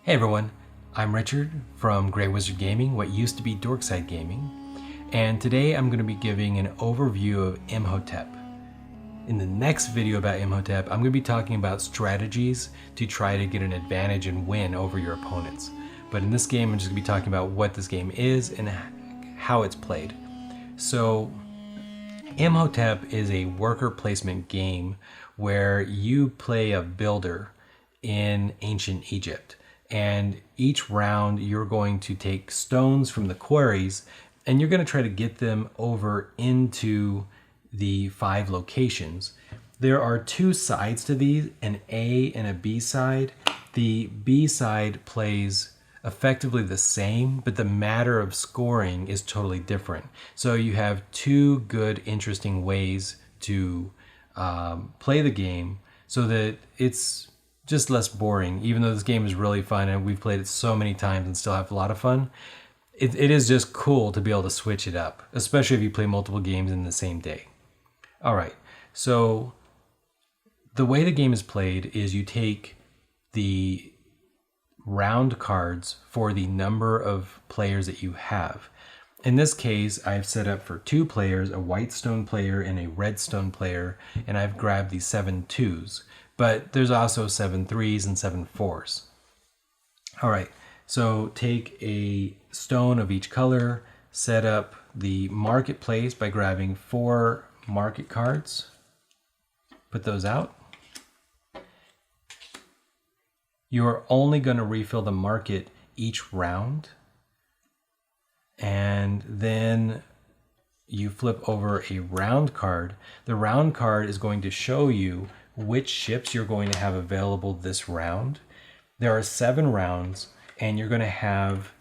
Hey everyone, I'm Richard from Grey Wizard Gaming, what used to be Dorkside Gaming, and today I'm going to be giving an overview of Imhotep. In the next video about Imhotep, I'm going to be talking about strategies to try to get an advantage and win over your opponents. But in this game, I'm just going to be talking about what this game is and how it's played. So, Imhotep is a worker placement game where you play a builder in ancient Egypt. And each round you're going to take stones from the quarries and you're going to try to get them over into the 5 locations. There are 2 sides to these, an A and a B side. The B side plays effectively the same, but the matter of scoring is totally different. So you have 2 good, interesting ways to play the game so that it's just less boring. Even though this game is really fun and we've played it so many times and still have a lot of fun, it is just cool to be able to switch it up, especially if you play multiple games in the same day. All right, so the way the game is played is you take the round cards for the number of players that you have. In this case, I've set up for 2 players, a white stone player and a red stone player, and I've grabbed the 7 2s. But there's also 7 3s and 7 4s. All right, so take a stone of each color, set up the marketplace by grabbing 4 market cards, put those out. You're only going to refill the market each round, and then you flip over a round card. The round card is going to show you which ships you're going to have available this round. There are 7 rounds, and you're going to have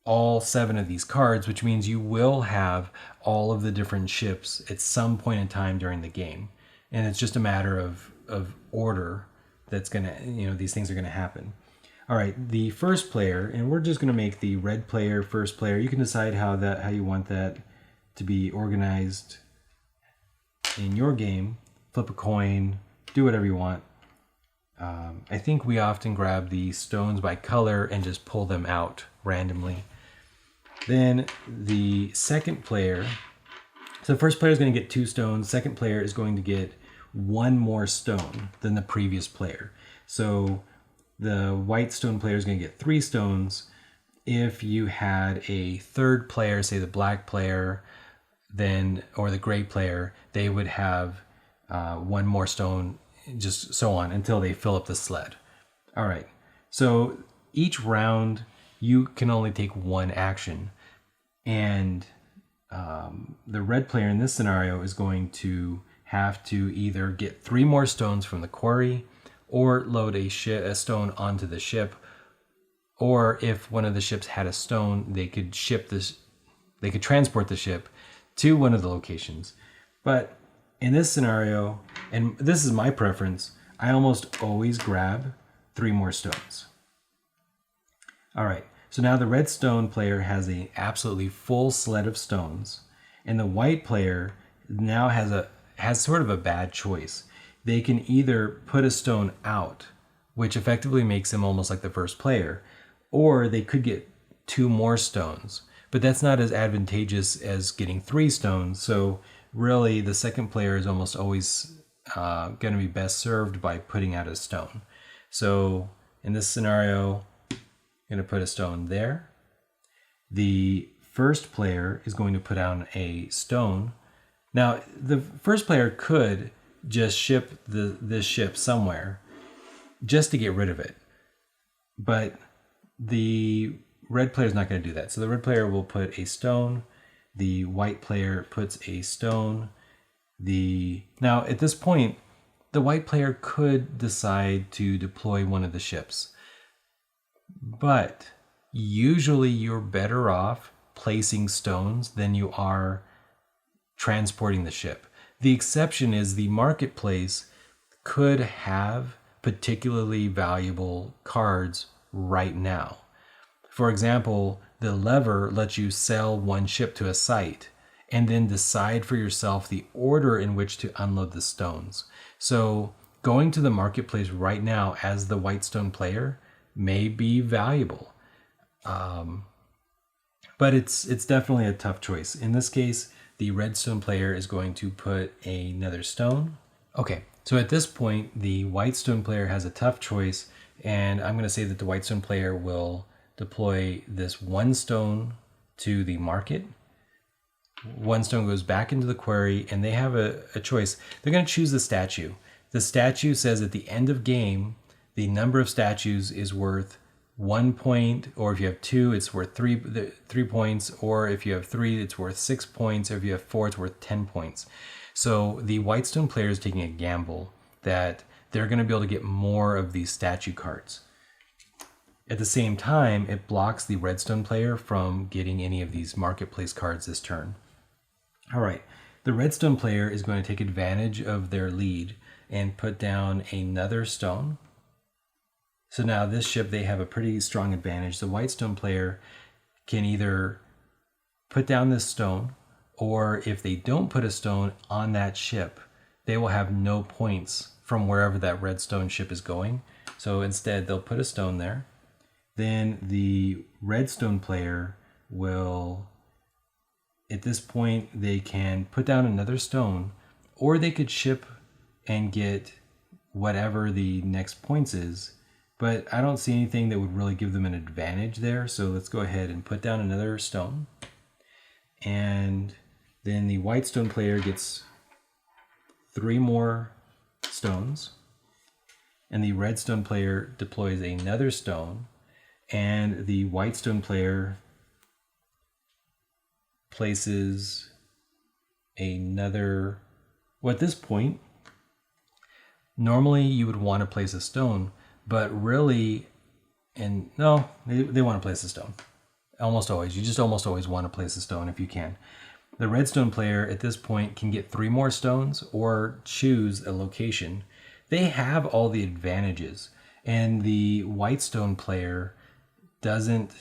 all 7 of these cards, which means you will have all of the different ships at some point in time during the game. And it's just a matter of order that's going to, these things are going to happen. All right, the first player, and we're just going to make the red player first player. You can decide how you want that to be organized in your game. Flip a coin, do whatever you want. I think we often grab the stones by color and just pull them out randomly. Then the second player, so the first player is going to get 2 stones. Second player is going to get 1 more stone than the previous player. So the white stone player is going to get 3 stones. If you had a third player, say the black player, or the gray player, they would have 1 more stone, just so on until they fill up the sled. All right, so each round you can only take 1 action, and the red player in this scenario is going to have to either get 3 more stones from the quarry or load a stone onto the ship, or if one of the ships had a stone, they could transport the ship to one of the locations. But in this scenario, and this is my preference, I almost always grab 3 more stones. All right, so now the red stone player has an absolutely full sled of stones, and the white player now has sort of a bad choice. They can either put a stone out, which effectively makes them almost like the first player, or they could get 2 more stones, but that's not as advantageous as getting 3 stones. So really, the second player is almost always going to be best served by putting out a stone. So in this scenario, I'm going to put a stone there. The first player is going to put down a stone. Now, the first player could just ship this ship somewhere just to get rid of it. But the red player is not going to do that. So the red player will put a stone. The white player puts a stone. Now, at this point, the white player could decide to deploy one of the ships. But usually you're better off placing stones than you are transporting the ship. The exception is the marketplace could have particularly valuable cards right now. For example, the lever lets you sell 1 ship to a site and then decide for yourself the order in which to unload the stones. So going to the marketplace right now as the white stone player may be valuable. But it's definitely a tough choice. In this case, the red stone player is going to put another stone. Okay, so at this point, the white stone player has a tough choice, and I'm going to say that the white stone player will deploy this one stone to the market. One stone goes back into the quarry, and they have a choice. They're going to choose the statue. The statue says at the end of game, the number of statues is worth 1 point, or if you have 2, it's worth 3 points, or if you have 3, it's worth 6 points, or if you have 4, it's worth 10 points. So the white stone player is taking a gamble that they're going to be able to get more of these statue cards. At the same time, it blocks the red stone player from getting any of these marketplace cards this turn. All right, the red stone player is going to take advantage of their lead and put down another stone. So now this ship, they have a pretty strong advantage. The white stone player can either put down this stone, or if they don't put a stone on that ship, they will have no points from wherever that red stone ship is going. So instead, they'll put a stone there. Then the red stone player will, at this point, they can put down another stone, or they could ship and get whatever the next points is. But I don't see anything that would really give them an advantage there. So let's go ahead and put down another stone. And then the white stone player gets 3 more stones. And the red stone player deploys another stone. And the white stone player places another... Well, at this point, normally you would want to place a stone, but really, and no, they want to place a stone. Almost always. You just almost always want to place a stone if you can. The red stone player at this point can get 3 more stones or choose a location. They have all the advantages, and the white stone player doesn't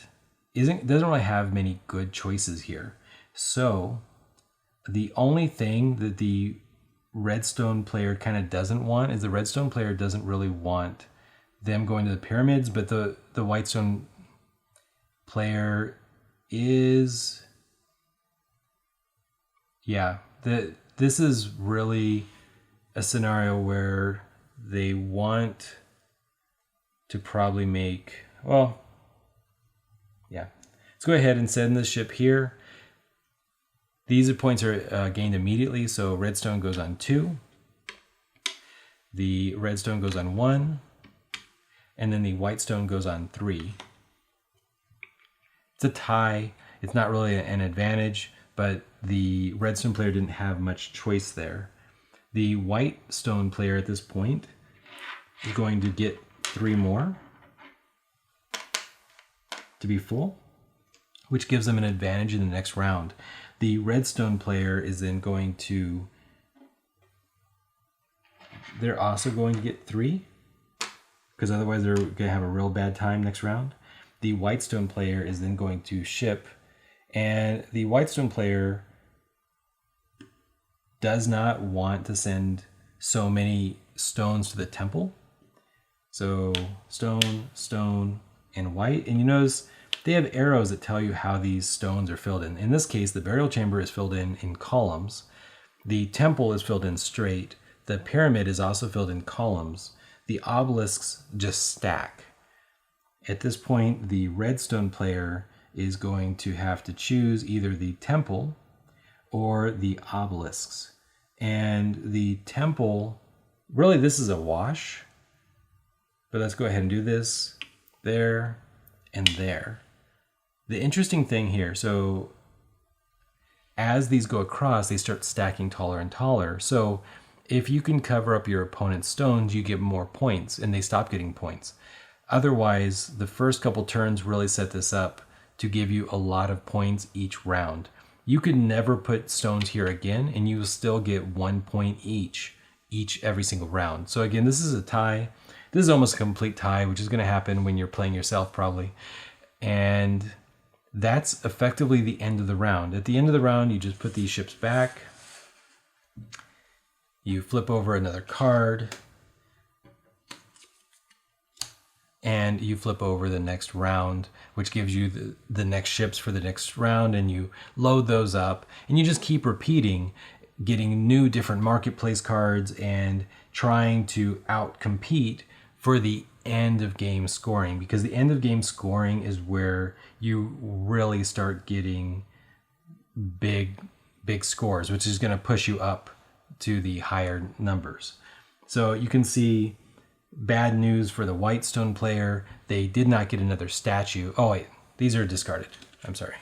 really have many good choices here. So the only thing that the red stone player kind of doesn't want is the red stone player doesn't really want them going to the pyramids, but the white stone player is, yeah, this is really a scenario where they want to probably make, well, yeah, let's go ahead and send this ship here. These points are gained immediately, so redstone goes on 2, the redstone goes on 1, and then the white stone goes on 3. It's a tie. It's not really an advantage, but the redstone player didn't have much choice there. The white stone player at this point is going to get 3 more to be full, which gives them an advantage in the next round. The redstone player is then going to, they're also going to get 3, because otherwise they're going to have a real bad time next round. The white stone player is then going to ship, and the white stone player does not want to send so many stones to the temple. So stone, stone, and white. And you notice they have arrows that tell you how these stones are filled in. In this case, the burial chamber is filled in columns. The temple is filled in straight. The pyramid is also filled in columns. The obelisks just stack. At this point, the redstone player is going to have to choose either the temple or the obelisks. And the temple, really this is a wash, but let's go ahead and do this there and there. The interesting thing here, so as these go across, they start stacking taller and taller. So if you can cover up your opponent's stones, you get more points, and they stop getting points. Otherwise, the first couple turns really set this up to give you a lot of points each round. You could never put stones here again, and you will still get 1 point each every single round. So again, this is a tie. This is almost a complete tie, which is going to happen when you're playing yourself probably. And that's effectively the end of the round. At the end of the round, you just put these ships back. You flip over another card. and you flip over the next round, which gives you the next ships for the next round, and you load those up, and you just keep repeating, getting new different marketplace cards and trying to outcompete for the end of game scoring, because the end of game scoring is where you really start getting big scores, which is going to push you up to the higher numbers. So you can see bad news for the Whitestone player. They did not get another statue. Oh wait, these are discarded. I'm sorry.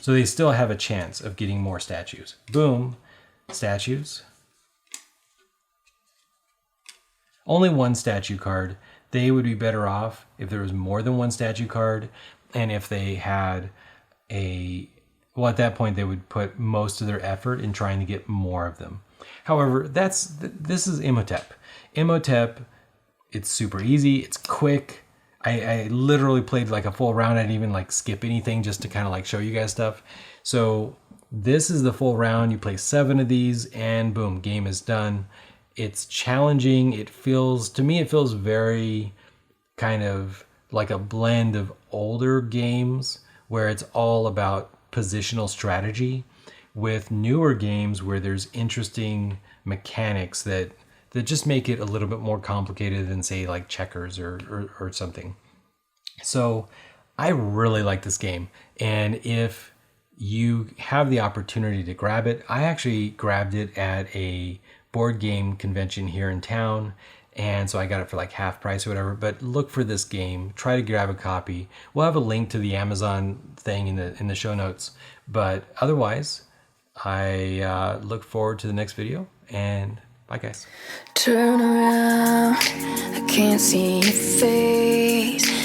So they still have a chance of getting more statues. Boom, statues. Only one statue card. They would be better off if there was more than one statue card, and if they had well, at that point they would put most of their effort in trying to get more of them. However, this is Imhotep. Imhotep, it's super easy, it's quick. I literally played like a full round. I didn't even like skip anything just to kind of like show you guys stuff. So this is the full round. You play 7 of these and boom, game is done. It's challenging. To me, it feels very kind of like a blend of older games where it's all about positional strategy, with newer games where there's interesting mechanics that just make it a little bit more complicated than, say, like checkers or something. So I really like this game. And if you have the opportunity to grab it, I actually grabbed it at a board game convention here in town. And so I got it for like half price or whatever. But look for this game. Try to grab a copy. We'll have a link to the Amazon thing in the show notes. But otherwise, I look forward to the next video. And bye, guys. Turn around, I can't see your face.